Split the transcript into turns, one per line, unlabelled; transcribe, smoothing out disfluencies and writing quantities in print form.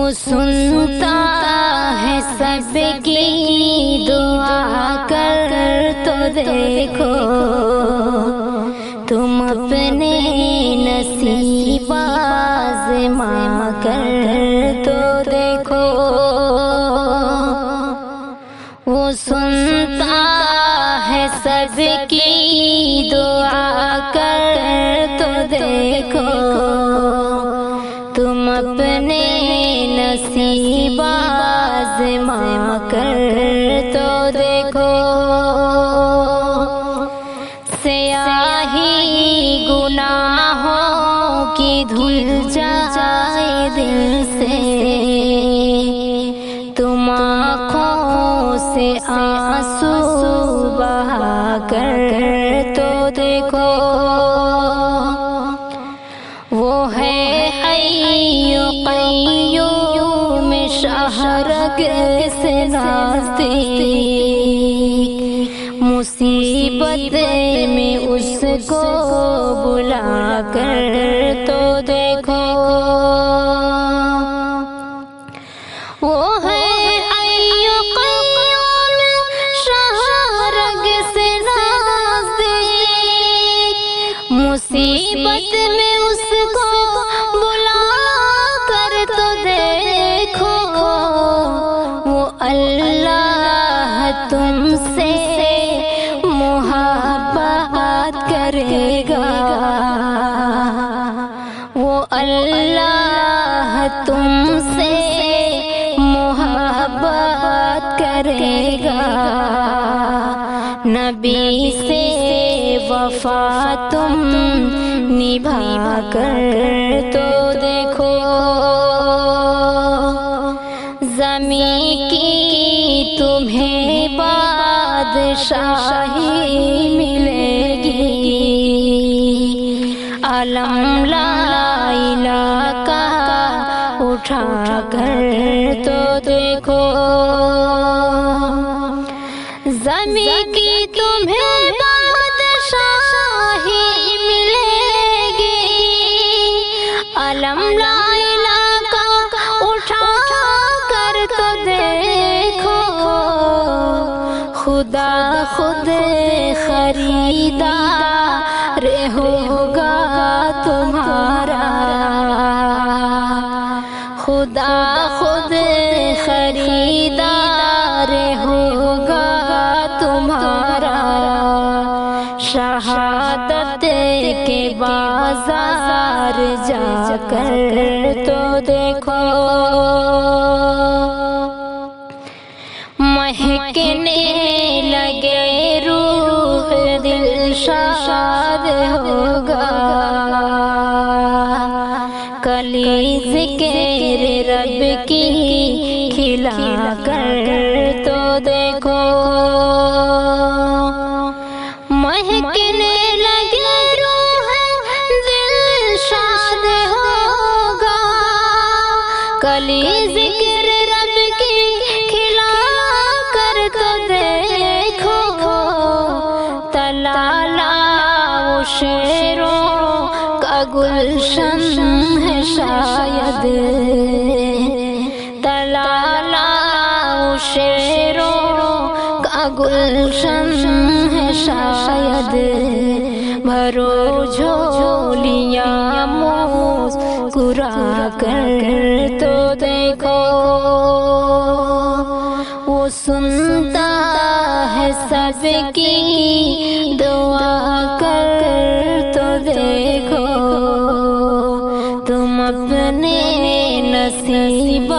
وہ سنتا ہے سب کی دعا کر تو دیکھو، تم اپنے نصیب آزما کر تو دیکھو۔ وہ سنتا ہے سب کی دعا کر تو دیکھو، تم اپنے نصیب آزما کر تو دیکھو۔ سیاہی گناہوں کی دھل جائے دل سے، تم آنکھوں سے آنسو بہا کر تو دیکھو۔ وہ ہے حی قیوم شہرگ سے نزدیک، مصیبت میں اس کو بلا کر تو دیکھو۔ وہ ہے حی قیوم شہرگ سے نزدیک، مصیبت میں اس کو بلا کر تو دیکھو۔ وہ اللہ تم سے محبت کرے گا، وہ اللہ تم سے محبت کرے گا۔ نبی سے وفا تم نبھا کر تو دیکھو۔ زمین کی تمہیں بادشاہی ملے گی، علم لا الہ کا اٹھا کر تو دیکھو۔ زمین کی تمہیں بادشاہی ملے گی، علم لا الہ کا اٹھا کر تو دیکھو۔ خدا خود خریدار ہوگا تمہارا، خدا خود خریدار ہوگا تمہارا۔ شہادت کے بازار جا کر تو دیکھو، مہکنے لگے روح دل شاد ہوگا، کلی ذکر رب کی کھلا کر تو دیکھو۔ مہکنے لگے روح دل شاد ہوگا، کلی ذکر رب کی کھلا کر تو دیکھو۔ تلالا وہ شیروں کا گلشن ہے شاید، تلالا وہ شیروں کا گلشن ہے شاید۔ بھرو جھولیاں مسکرا کر تو دیکھو، وہ سنتا ہے سب کی دعا کر تو دیکھو، تم اپنے نصیب